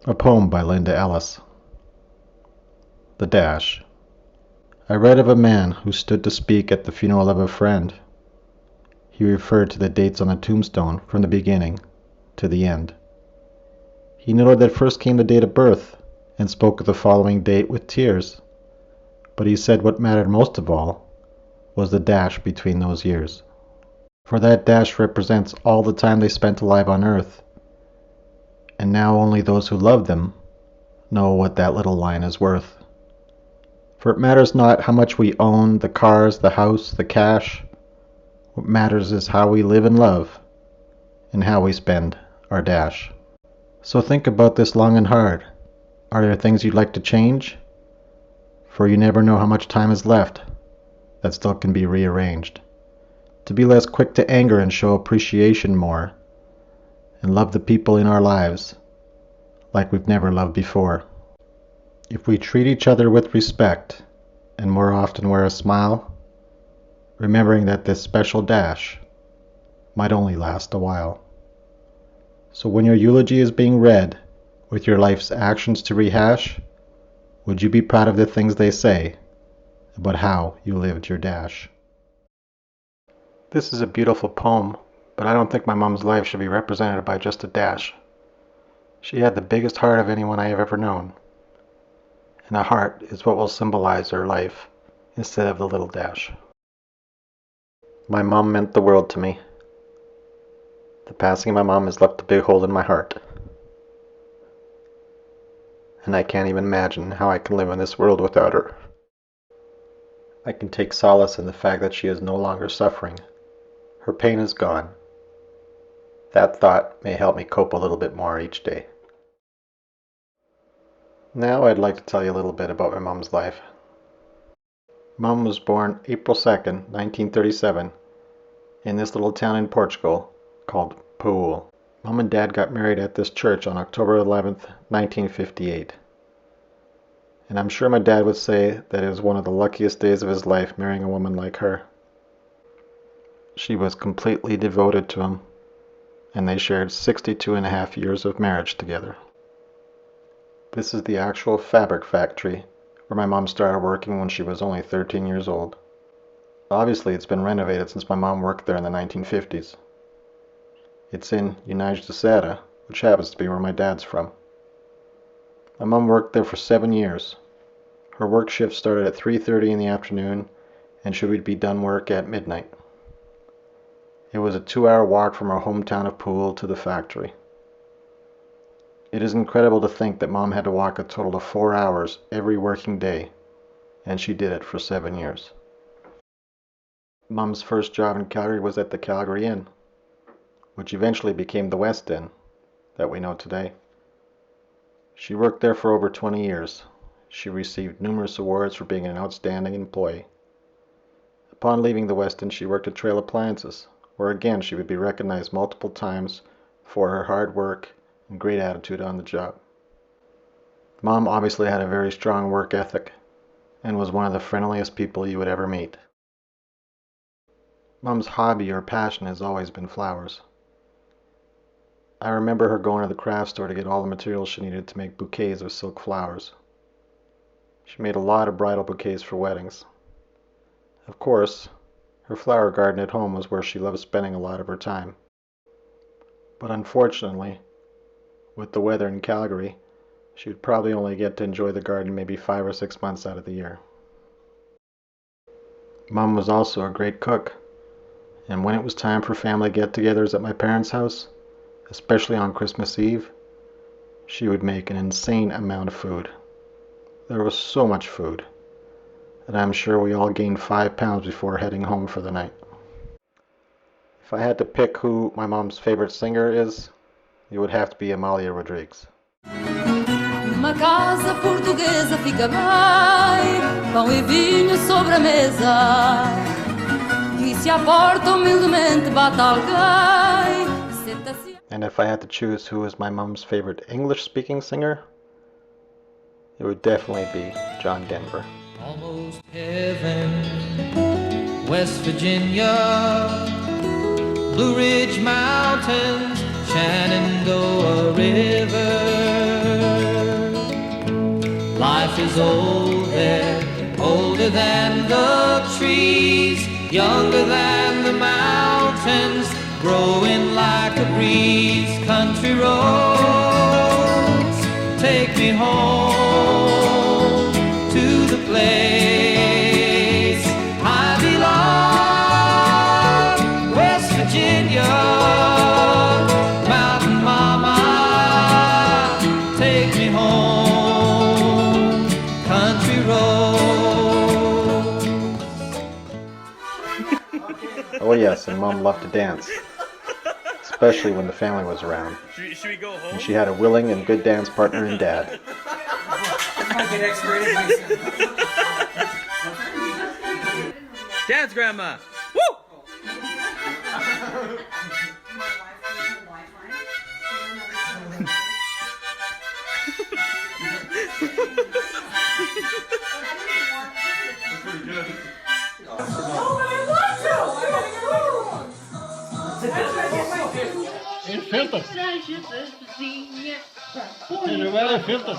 A poem by Linda Ellis. The Dash. I read of a man who stood to speak at the funeral of a friend. He referred to the dates on the tombstone from the beginning to the end. He noted that first came the date of birth and spoke of the following date with tears. But he said what mattered most of all was the dash between those years. For that dash represents all the time they spent alive on earth. And now only those who love them know what that little line is worth. For it matters not how much we own, the cars, the house, the cash. What matters is how we live and love, and how we spend our dash. So think about this long and hard. Are there things you'd like to change? For you never know how much time is left that still can be rearranged. To be less quick to anger and show appreciation more, and love the people in our lives like we've never loved before. If we treat each other with respect and more often wear a smile, remembering that this special dash might only last a while. So when your eulogy is being read with your life's actions to rehash, would you be proud of the things they say about how you lived your dash? This is a beautiful poem, but I don't think my mom's life should be represented by just a dash. She had the biggest heart of anyone I have ever known. And a heart is what will symbolize her life instead of the little dash. My mom meant the world to me. The passing of my mom has left a big hole in my heart. And I can't even imagine how I can live in this world without her. I can take solace in the fact that she is no longer suffering. Her pain is gone. That thought may help me cope a little bit more each day. Now I'd like to tell you a little bit about my mom's life. Mom was born April 2nd, 1937, in this little town in Portugal called Pau. Mom and Dad got married at this church on October 11th, 1958. And I'm sure my dad would say that it was one of the luckiest days of his life marrying a woman like her. She was completely devoted to him, and they shared 62 and a half years of marriage together. This is the actual fabric factory where my mom started working when she was only 13 years old. Obviously, it's been renovated since my mom worked there in the 1950s. It's in União da Serra, which happens to be where my dad's from. My mom worked there for 7 years. Her work shift started at 3:30 in the afternoon, and she would be done work at midnight. It was a 2-hour walk from our hometown of Pau to the factory. It is incredible to think that Mom had to walk a total of 4 hours every working day, and she did it for 7 years. Mom's first job in Calgary was at the Calgary Inn, which eventually became the West Inn that we know today. She worked there for over 20 years. She received numerous awards for being an outstanding employee. Upon leaving the West Inn, she worked at Trail Appliances, where again she would be recognized multiple times for her hard work and great attitude on the job. Mom obviously had a very strong work ethic and was one of the friendliest people you would ever meet. Mom's hobby or passion has always been flowers. I remember her going to the craft store to get all the materials she needed to make bouquets of silk flowers. She made a lot of bridal bouquets for weddings. Of course, her flower garden at home was where she loved spending a lot of her time. But unfortunately, with the weather in Calgary, she would probably only get to enjoy the garden maybe 5 or 6 months out of the year. Mom was also a great cook, and when it was time for family get-togethers at my parents' house, especially on Christmas Eve, she would make an insane amount of food. There was so much food, and I'm sure we all gained 5 pounds before heading home for the night. If I had to pick who my mom's favorite singer is, it would have to be Amália Rodrigues. Uma casa portuguesa fica bem, pão e vinho sobre a mesa. E se à porta humildemente bate alguém, senta-se. And if I had to choose who is my mom's favorite English-speaking singer, it would definitely be John Denver. Almost heaven, West Virginia, Blue Ridge Mountains, Shenandoah River. is old there, older than the trees, younger than the mountains, growing like a breeze. Country roads, take me home to the place I belong, West Virginia. Mountain mama, take me home, country roads. Oh yes, and Mom loved to dance, especially when the family was around. Should we go home? And she had a willing and good dance partner in Dad. Dance, Grandma! Woo! Filters. Renovaram filters.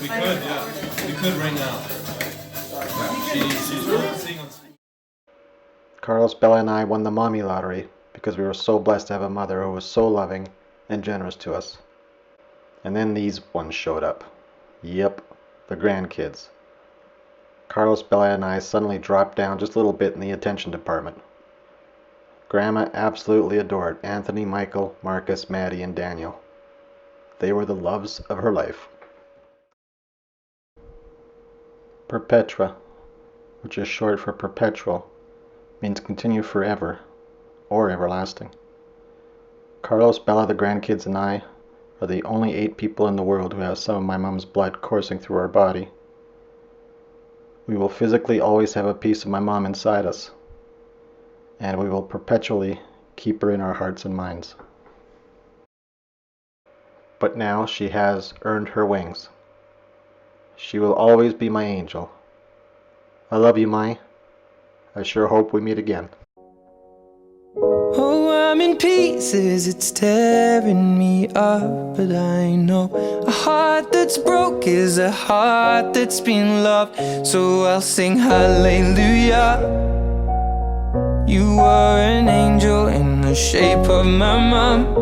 We could, yeah. We could right now. She's focusing on. Carlos, Bella, and I won the mommy lottery because we were so blessed to have a mother who was so loving and generous to us. And then these ones showed up. Yep, the grandkids. Carlos, Bella, and I suddenly dropped down just a little bit in the attention department. Grandma absolutely adored Anthony, Michael, Marcus, Maddie, and Daniel. They were the loves of her life. Perpetua, which is short for perpetual, means continue forever or everlasting. Carlos, Bella, the grandkids, and I are the only 8 people in the world who have some of my mom's blood coursing through our body. We will physically always have a piece of my mom inside us, and we will perpetually keep her in our hearts and minds. But now she has earned her wings. She will always be my angel. I love you, Mai. I sure hope we meet again. Oh, I'm in pieces, it's tearing me up, but I know a heart that's broke is a heart that's been loved, so I'll sing hallelujah. You were an angel in the shape of my mom.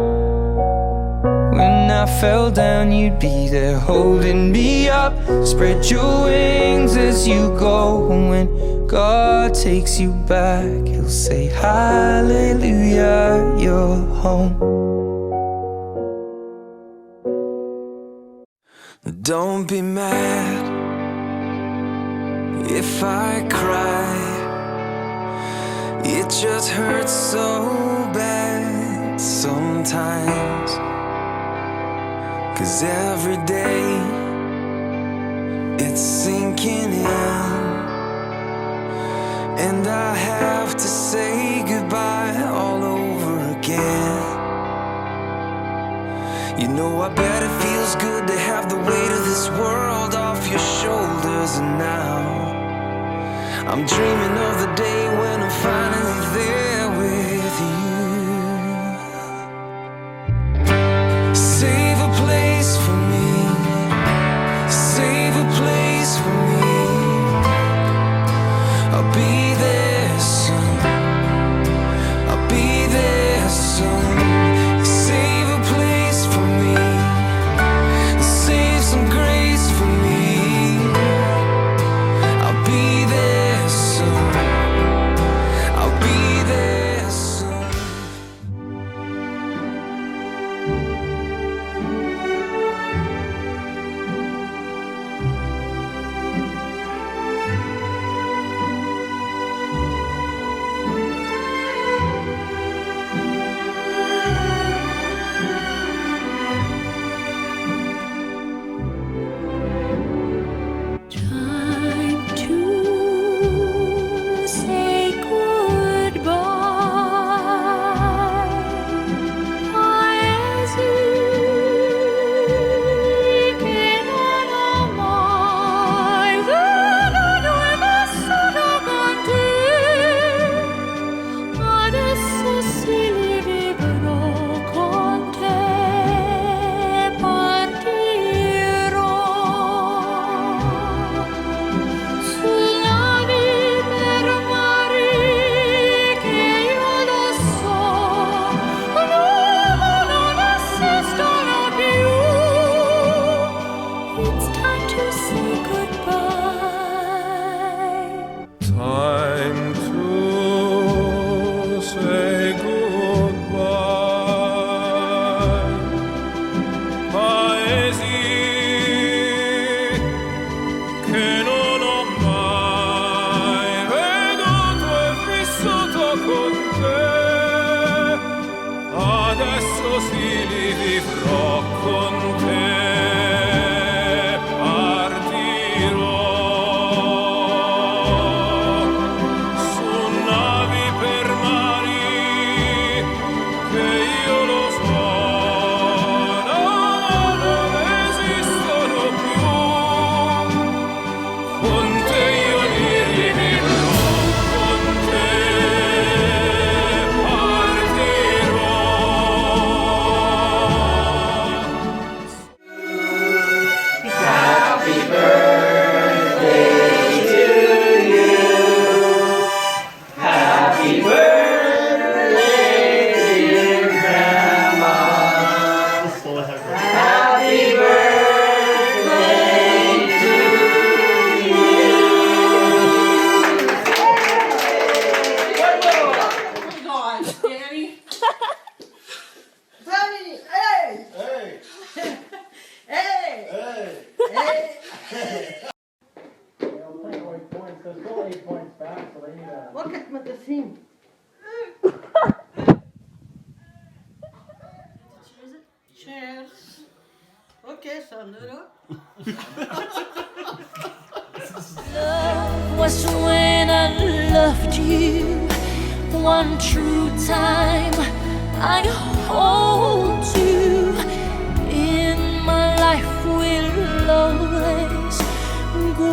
When I fell down, you'd be there holding me up. Spread your wings as you go, and when God takes you back, He'll say hallelujah, you're home. Don't be mad if I cry. It just hurts so bad sometimes, 'cause every day it's sinking in, and I have to say goodbye all over again. You know, I bet it feels good to have the weight of this world off your shoulders, and now I'm dreaming of the day when I'm finally there with you. Save a place for me, save a place for me. I'll be there soon, I'll be there soon. Save a place for me, save some grace for me. I'll be there soon. con te partirò su navi per mari che io lo so non esistono più. Con te io li vivrò, con te partirò. Look at me, the scene. Cheers. Okay, Sandra. Love was when I loved you one true time. I hold you in my life will always go